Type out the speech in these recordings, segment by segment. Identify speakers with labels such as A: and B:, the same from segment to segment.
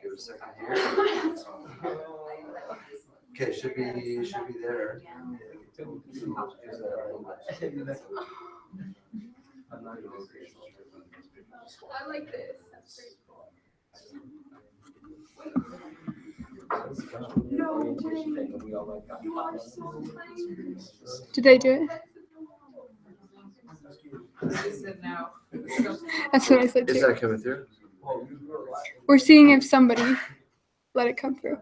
A: Give it a second here. Okay, should be there.
B: I like this. No way. You are so tiny.
C: Did I do it? That's what I said
A: Is
C: too.
A: that coming through?
C: We're seeing if somebody let it come through.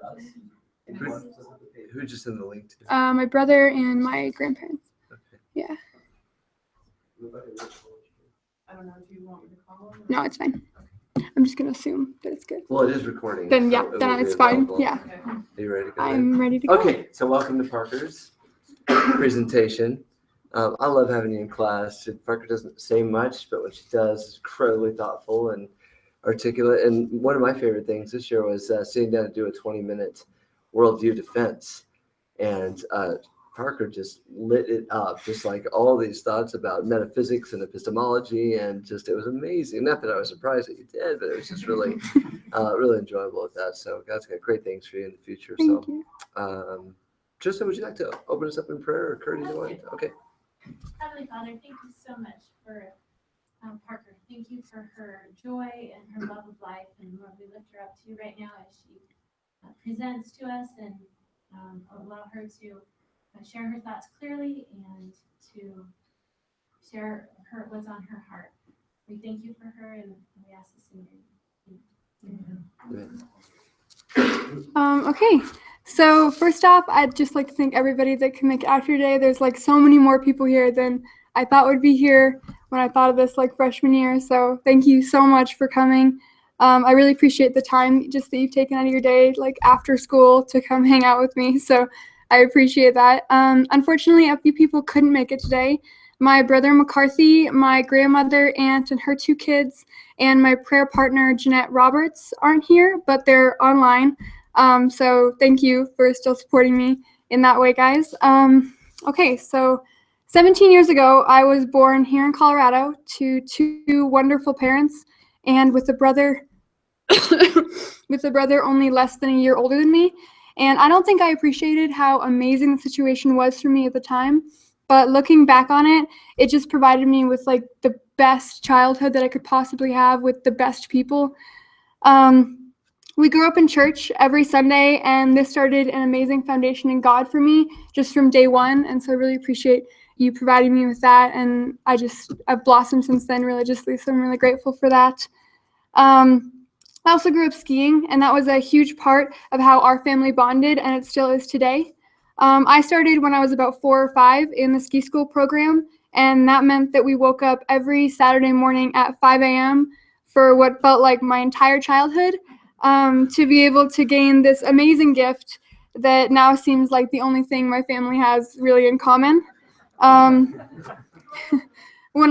A: Who just sent the link to?
C: My brother and my grandparents.
A: Okay.
C: Yeah.
B: I don't know if you want me to call him.
C: No, it's fine. I'm just gonna assume that it's good.
A: Well, it is recording.
C: Then yeah,
A: so it
C: then
A: will be
C: it's fine.
A: available.
C: Yeah.
A: Are you ready to go?
C: I'm ready to go.
A: Okay, so welcome to Parker's presentation. I love having you in class. Parker doesn't say much, but what she does is incredibly thoughtful and articulate. And one of my favorite things this year was sitting down to do a 20-minute worldview defense. And Parker just lit it up, just like all these thoughts about metaphysics and epistemology, and just it was amazing. Not that I was surprised that you did, but it was just really, really enjoyable with that. So God's got great things for you in the future.
C: Thank
A: so,
C: you.
A: Tristan, would you like to open us up in prayer, or Kurt, either one? Okay.
D: Heavenly Father, thank you so much for Parker. Thank you for her joy and her love of life. And Lord, we lift her up to you right now as she presents to us, and allow her to share her thoughts clearly and to share what's on her heart. We thank you for her, and we ask this in your name.
C: Okay. So first off, I'd just like to thank everybody that can make it out here today. There's like so many more people here than I thought would be here when I thought of this like freshman year. So thank you so much for coming. I really appreciate the time just that you've taken out of your day, like after school, to come hang out with me. So I appreciate that. Unfortunately, a few people couldn't make it today. My brother McCarthy, my grandmother, aunt, and her 2 kids, and my prayer partner, Jeanette Roberts, aren't here, but they're online. So thank you for still supporting me in that way, guys. Okay, so 17 years ago, I was born here in Colorado to 2 wonderful parents, and with a brother only less than a year older than me. And I don't think I appreciated how amazing the situation was for me at the time. But looking back on it, it just provided me with like the best childhood that I could possibly have with the best people. We grew up in church every Sunday, and this started an amazing foundation in God for me just from day one. And so I really appreciate you providing me with that. And I've blossomed since then religiously, so I'm really grateful for that. I also grew up skiing, and that was a huge part of how our family bonded, and it still is today. I started when I was about 4 or 5 in the ski school program, and that meant that we woke up every Saturday morning at 5 a.m. for what felt like my entire childhood, to be able to gain this amazing gift that now seems like the only thing my family has really in common. When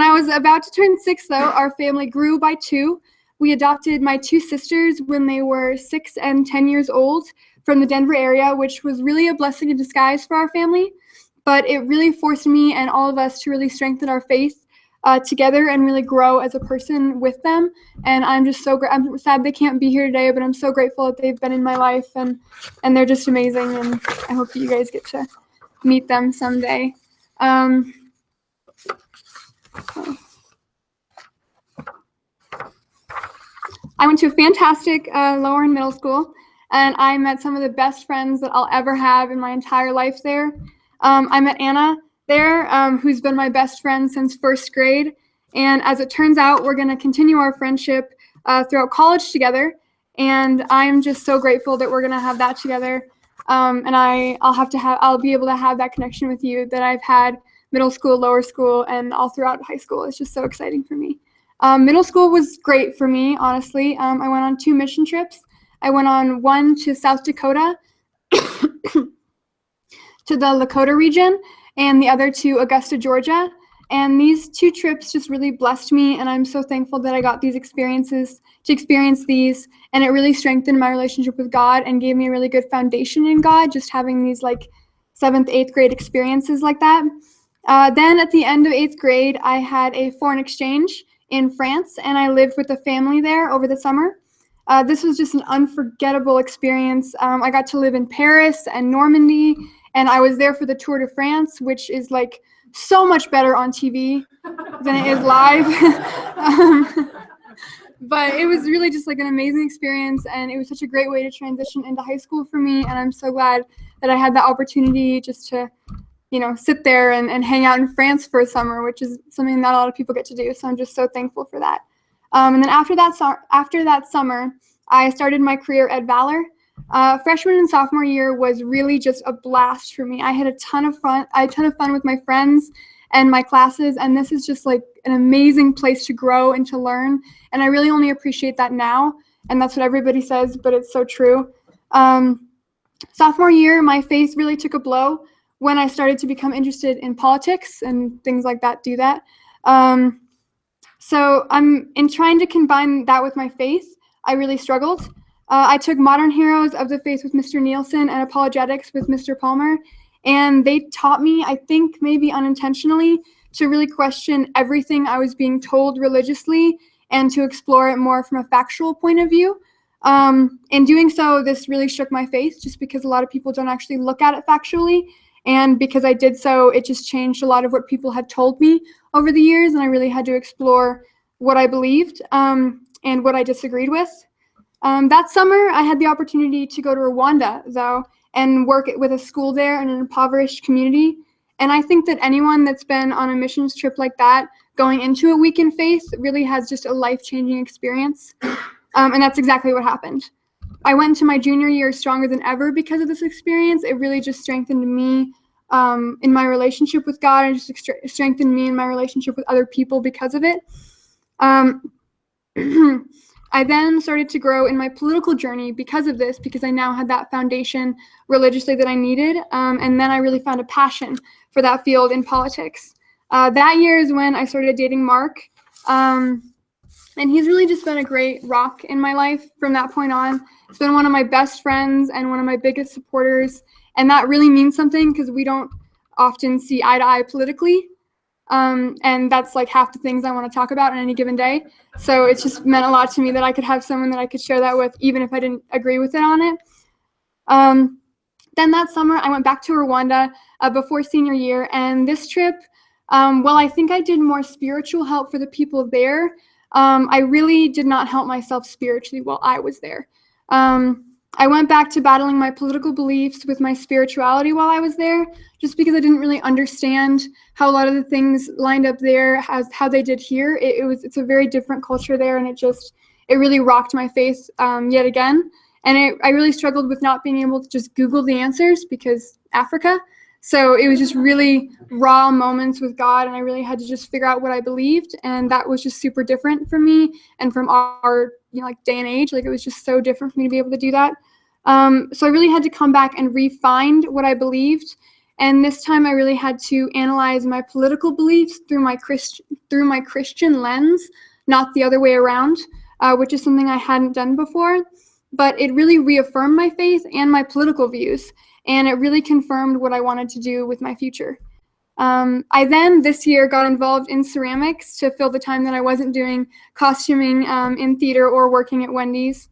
C: I was about to turn 6, though, our family grew by 2. We adopted my 2 sisters when they were 6 and 10 years old from the Denver area, which was really a blessing in disguise for our family. But it really forced me and all of us to really strengthen our faith together and really grow as a person with them. And I'm just so I'm sad they can't be here today, but I'm so grateful that they've been in my life, and they're just amazing. And I hope that you guys get to meet them someday. I went to a fantastic lower and middle school, and I met some of the best friends that I'll ever have in my entire life there. I met Anna there, who's been my best friend since 1st grade. And as it turns out, we're going to continue our friendship throughout college together. And I'm just so grateful that we're going to have that together. And I'll be able to have that connection with you that I've had middle school, lower school, and all throughout high school. It's just so exciting for me. Middle school was great for me, honestly. I went on 2 mission trips. I went on one to South Dakota, to the Lakota region, and the other to Augusta, Georgia. And these 2 trips just really blessed me, and I'm so thankful that I got these experiences to experience these, and it really strengthened my relationship with God and gave me a really good foundation in God, just having these like 7th, 8th grade experiences like that. Then at the end of 8th grade, I had a foreign exchange in France, and I lived with a family there over the summer. This was just an unforgettable experience. I got to live in Paris and Normandy, and I was there for the Tour de France, which is like so much better on TV than it is live. But it was really just like an amazing experience, and it was such a great way to transition into high school for me. And I'm so glad that I had the opportunity just to, sit there and hang out in France for a summer, which is something not a lot of people get to do. So I'm just so thankful for that. And then after that summer, I started my career at Valor. Freshman and sophomore year was really just a blast for me. I had a ton of fun. I had a ton of fun with my friends and my classes, and this is just like an amazing place to grow and to learn. And I really only appreciate that now, and that's what everybody says, but it's so true. Sophomore year, my faith really took a blow when I started to become interested in politics and things like that do that. So I'm in trying to combine that with my faith, I really struggled. I took Modern Heroes of the Faith with Mr. Nielsen and Apologetics with Mr. Palmer, and they taught me, I think maybe unintentionally, to really question everything I was being told religiously and to explore it more from a factual point of view. In doing so, this really shook my faith just because a lot of people don't actually look at it factually. And because I did so, it just changed a lot of what people had told me over the years, and I really had to explore what I believed and what I disagreed with. That summer, I had the opportunity to go to Rwanda, though, and work with a school there in an impoverished community. And I think that anyone that's been on a missions trip like that, going into a week in faith, really has just a life-changing experience. And that's exactly what happened. I went into my junior year stronger than ever because of this experience. It really just strengthened me in my relationship with God, and just strengthened me in my relationship with other people because of it. I then started to grow in my political journey because of this, because I now had that foundation religiously that I needed. And then I really found a passion for that field in politics. That year is when I started dating Mark. And he's really just been a great rock in my life from that point on. He's been one of my best friends and one of my biggest supporters. And that really means something because we don't often see eye to eye politically. And that's like half the things I want to talk about on any given day. So it's just meant a lot to me that I could have someone that I could share that with, even if I didn't agree with it on it. Then that summer, I went back to Rwanda before senior year. And this trip, while I think I did more spiritual help for the people there, I really did not help myself spiritually while I was there. I went back to battling my political beliefs with my spirituality while I was there, just because I didn't really understand how a lot of the things lined up there as how they did here. It's a very different culture there, and it really rocked my faith yet again. And I really struggled with not being able to just Google the answers because Africa. So it was just really raw moments with God, and I really had to just figure out what I believed, and that was just super different for me and from our day and age. Like, it was just so different for me to be able to do that. So I really had to come back and re-find what I believed, and this time I really had to analyze my political beliefs through my Christian lens, not the other way around, which is something I hadn't done before. But it really reaffirmed my faith and my political views, and it really confirmed what I wanted to do with my future. I then, this year, got involved in ceramics to fill the time that I wasn't doing costuming in theater or working at Wendy's.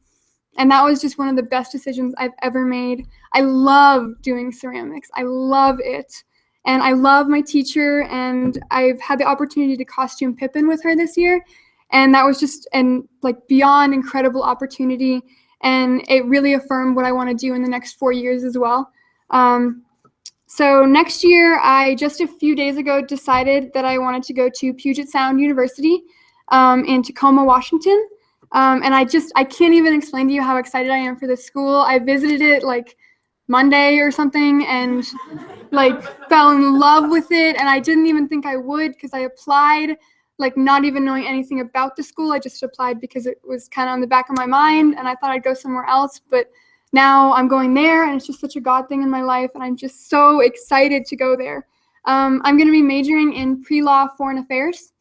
C: And that was just one of the best decisions I've ever made. I love doing ceramics. I love it. And I love my teacher, and I've had the opportunity to costume Pippin with her this year. And that was just beyond incredible opportunity. And it really affirmed what I want to do in the next 4 years as well. So next year, I just a few days ago decided that I wanted to go to Puget Sound University in Tacoma, Washington. And I can't even explain to you how excited I am for this school. I visited it Monday or something and fell in love with it. And I didn't even think I would, because I applied not even knowing anything about the school. I just applied because it was kind of on the back of my mind, and I thought I'd go somewhere else. But now I'm going there, and it's just such a God thing in my life, and I'm just so excited to go there. I'm going to be majoring in pre-law foreign affairs.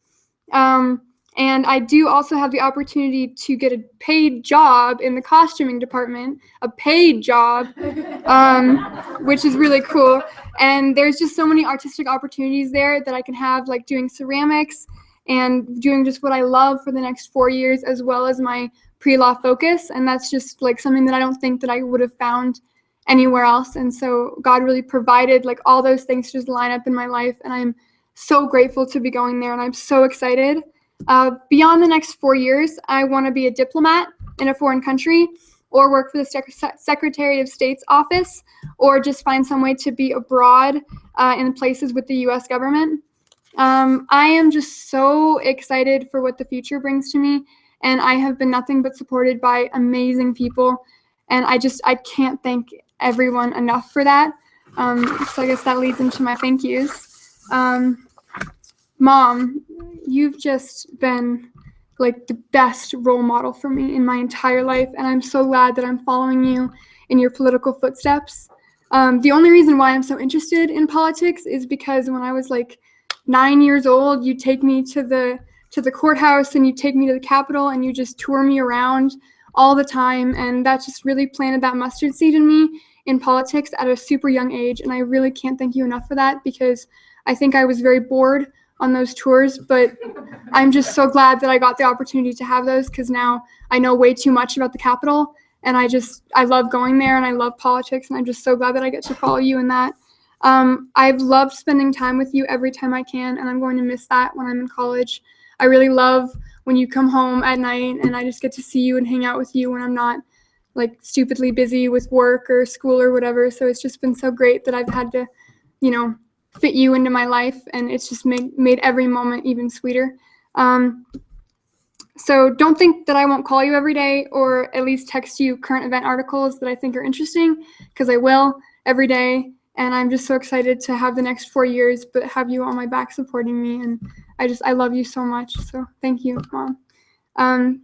C: And I do also have the opportunity to get a paid job in the costuming department, a paid job, which is really cool. And there's just so many artistic opportunities there that I can have, doing ceramics and doing just what I love for the next 4 years, as well as my pre-law focus, and that's just like something that I don't think that I would have found anywhere else. And so God really provided like all those things to just line up in my life, and I'm so grateful to be going there, and I'm so excited. Beyond the next 4 years, I want to be a diplomat in a foreign country, or work for the Secretary of State's office, or just find some way to be abroad in places with the U.S. government. I am just so excited for what the future brings to me, and I have been nothing but supported by amazing people, and I can't thank everyone enough for that. So I guess that leads into my thank yous. Mom, you've just been like the best role model for me in my entire life, and I'm so glad that I'm following you in your political footsteps. The only reason why I'm so interested in politics is because when I was like 9 years old, you take me to the courthouse, and you take me to the Capitol, and you just tour me around all the time, and that just really planted that mustard seed in me in politics at a super young age, and I really can't thank you enough for that, because I think I was very bored on those tours, but I'm just so glad that I got the opportunity to have those, because now I know way too much about the Capitol, and I love going there, and I love politics, and I'm just so glad that I get to follow you in that. I've loved spending time with you every time I can, and I'm going to miss that when I'm in college. I really love when you come home at night, and I just get to see you and hang out with you when I'm not like stupidly busy with work or school or whatever. So it's just been so great that I've had to, fit you into my life, and it's just made every moment even sweeter. So don't think that I won't call you every day, or at least text you current event articles that I think are interesting, because I will every day. And I'm just so excited to have the next 4 years, but have you on my back supporting me. And I love you so much. So thank you, Mom.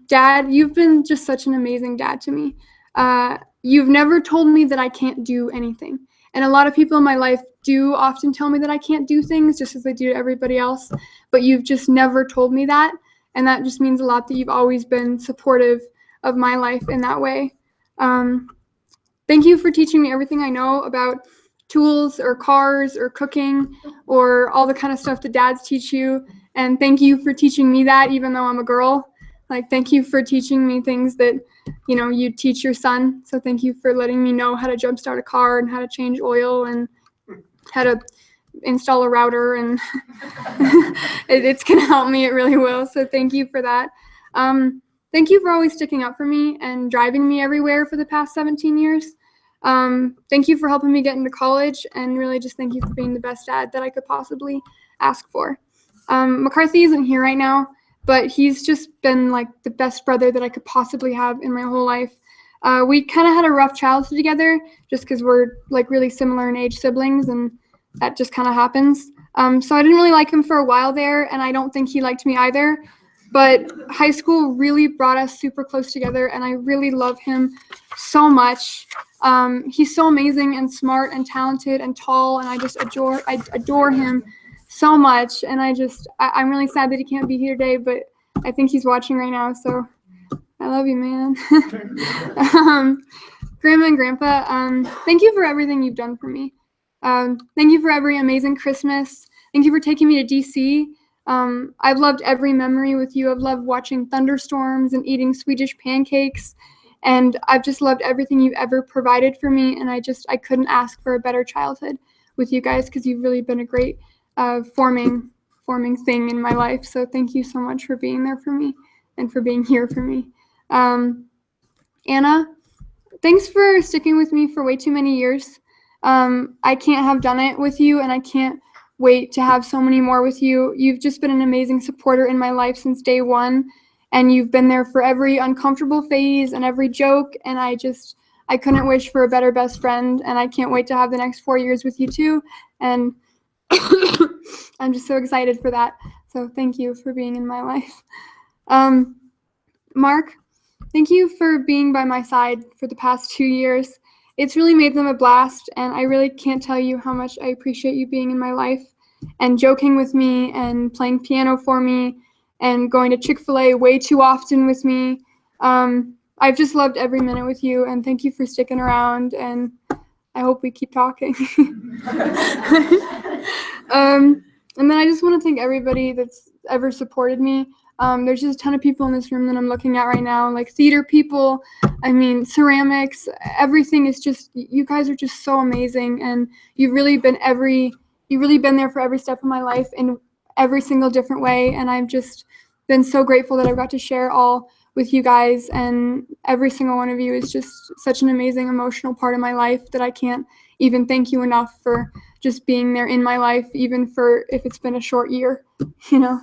C: Dad, you've been just such an amazing dad to me. You've never told me that I can't do anything. And a lot of people in my life do often tell me that I can't do things just as they do to everybody else. But you've just never told me that. And that just means a lot that you've always been supportive of my life in that way. Thank you for teaching me everything I know about tools or cars or cooking or all the kind of stuff that dads teach you. And thank you for teaching me that, even though I'm a girl. Like, thank you for teaching me things that, you teach your son. So thank you for letting me know how to jumpstart a car and how to change oil and how to install a router, and it's going to help me. It really will. So thank you for that. Thank you for always sticking up for me and driving me everywhere for the past 17 years. Thank you for helping me get into college, and really just thank you for being the best dad that I could possibly ask for. McCarthy isn't here right now, but he's just been like the best brother that I could possibly have in my whole life. We kind of had a rough childhood together just because we're like really similar in age siblings, and that just kind of happens. So I didn't really like him for a while there, and I don't think he liked me either. But high school really brought us super close together, and I really love him so much. He's so amazing and smart and talented and tall, and I adore him so much. And I'm really sad that he can't be here today, but I think he's watching right now, so I love you, man. Grandma and Grandpa, thank you for everything you've done for me. Thank you for every amazing Christmas. Thank you for taking me to DC. I've loved every memory with you. I've loved watching thunderstorms and eating Swedish pancakes, and I've just loved everything you've ever provided for me, and I couldn't ask for a better childhood with you guys, because you've really been a great forming thing in my life. So thank you so much for being there for me and for being here for me. Anna, thanks for sticking with me for way too many years. I can't have done it with you, and I can't wait to have so many more with you. You've just been an amazing supporter in my life since day one, and you've been there for every uncomfortable phase and every joke, and I couldn't wish for a better best friend, and I can't wait to have the next 4 years with you too, and I'm just so excited for that. So thank you for being in my life. Mark, thank you for being by my side for the past 2 years. It's really made them a blast, and I really can't tell you how much I appreciate you being in my life and joking with me and playing piano for me and going to Chick-fil-A way too often with me. I've just loved every minute with you, and thank you for sticking around, and I hope we keep talking. And then I just want to thank everybody that's ever supported me. There's just a ton of people in this room that I'm looking at right now, like theater people, I mean, ceramics, everything is just, you guys are just so amazing. And you've really been there for every step of my life in every single different way. And I've just been so grateful that I've got to share all with you guys. And every single one of you is just such an amazing emotional part of my life that I can't even thank you enough for just being there in my life, even for if it's been a short year,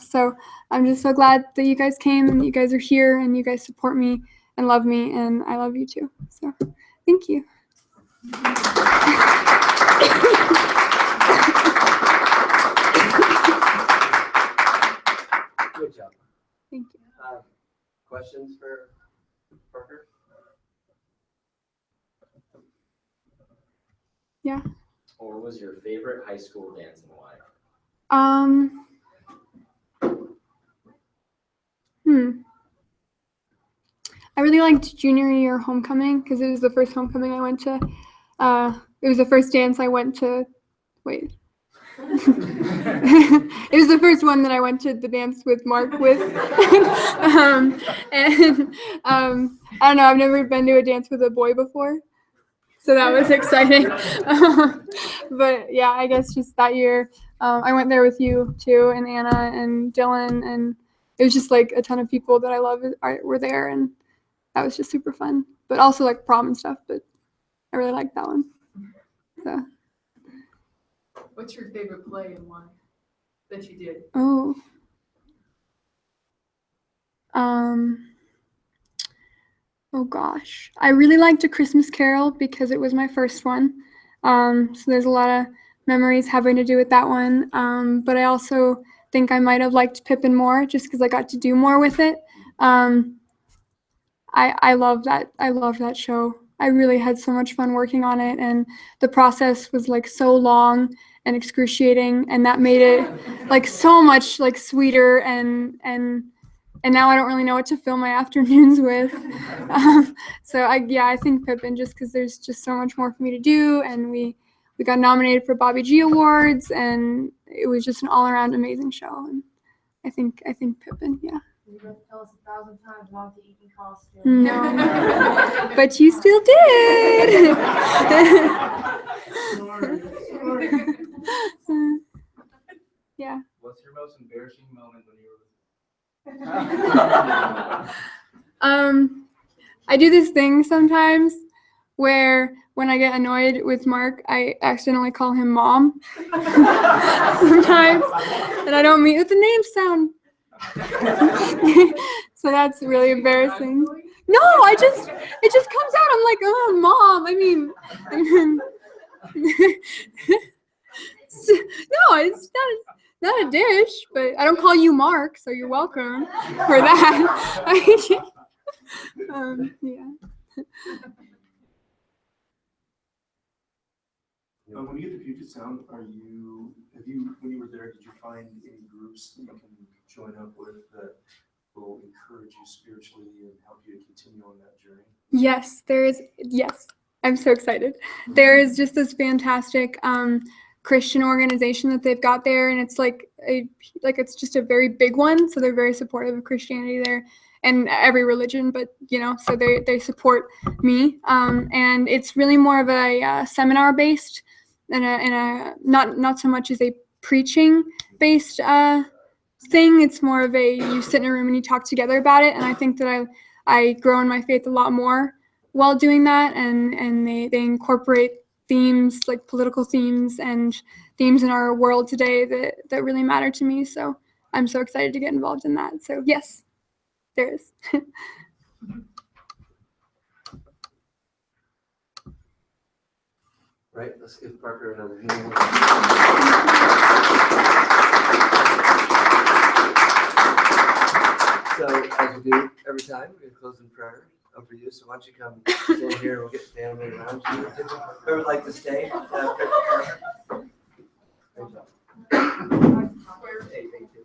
C: So I'm just so glad that you guys came and you guys are here and you guys support me and love me, and I love you too. So thank you.
A: Good job.
C: Thank you.
A: Questions for Parker?
C: Yeah.
E: Or was your favorite high school dance and why?
C: I really liked junior year homecoming because it was the first homecoming I went to. It was the first dance I went to. Wait. It was the first one that I went to the dance with Mark with. I don't know, I've never been to a dance with a boy before, so that was exciting. But yeah, I guess just that year, I went there with you too, and Anna and Dylan, and it was just like a ton of people that I love were there, and that was just super fun. But also like prom and stuff, but I really liked that one. So.
B: What's your favorite play and why that you did?
C: Oh. Oh gosh. I really liked A Christmas Carol because it was my first one. So there's a lot of memories having to do with that one. But I also think I might have liked Pippin more just because I got to do more with it. I love that. I love that show. I really had so much fun working on it, and the process was like so long and excruciating, and that made it like so much like sweeter, and now I don't really know what to fill my afternoons with. So I think Pippin, just because there's just so much more for me to do, and we got nominated for Bobby G Awards, and it was just an all around amazing show. And I think Pippin, yeah.
B: You have to tell us 1,000 times not to eat in costume.
C: No, but you still did. Yeah.
F: What's your most embarrassing moment when you were
C: I do this thing sometimes where when I get annoyed with Mark, I accidentally call him Mom sometimes, and I don't mean with the name sound. So that's really embarrassing. No, it just comes out. I'm like, oh, Mom. I mean, no, it's not a dish, but I don't call you Mark, so you're welcome for that. Yeah.
G: When you get the Puget Sound, when you were there, did you find any groups that you can join up with that will encourage you spiritually and help you to continue on that journey?
C: Yes, yes, I'm so excited. There is just this fantastic Christian organization that they've got there, and it's it's just a very big one, so they're very supportive of Christianity there and every religion, but so they support me, and it's really more of a seminar based and a not so much as a preaching based thing. It's more of you sit in a room and you talk together about it, and I think that I grow in my faith a lot more while doing that, and they incorporate themes like political themes and themes in our world today that really matter to me. So I'm so excited to get involved in that. So yes, there is.
A: Right, let's give Parker another hand. So as we do every time, we're gonna close in prayer over you. So why don't you come stand here, we'll get family around you. Whoever would like to stay, pray for Parker. Great job. Hey, thank you.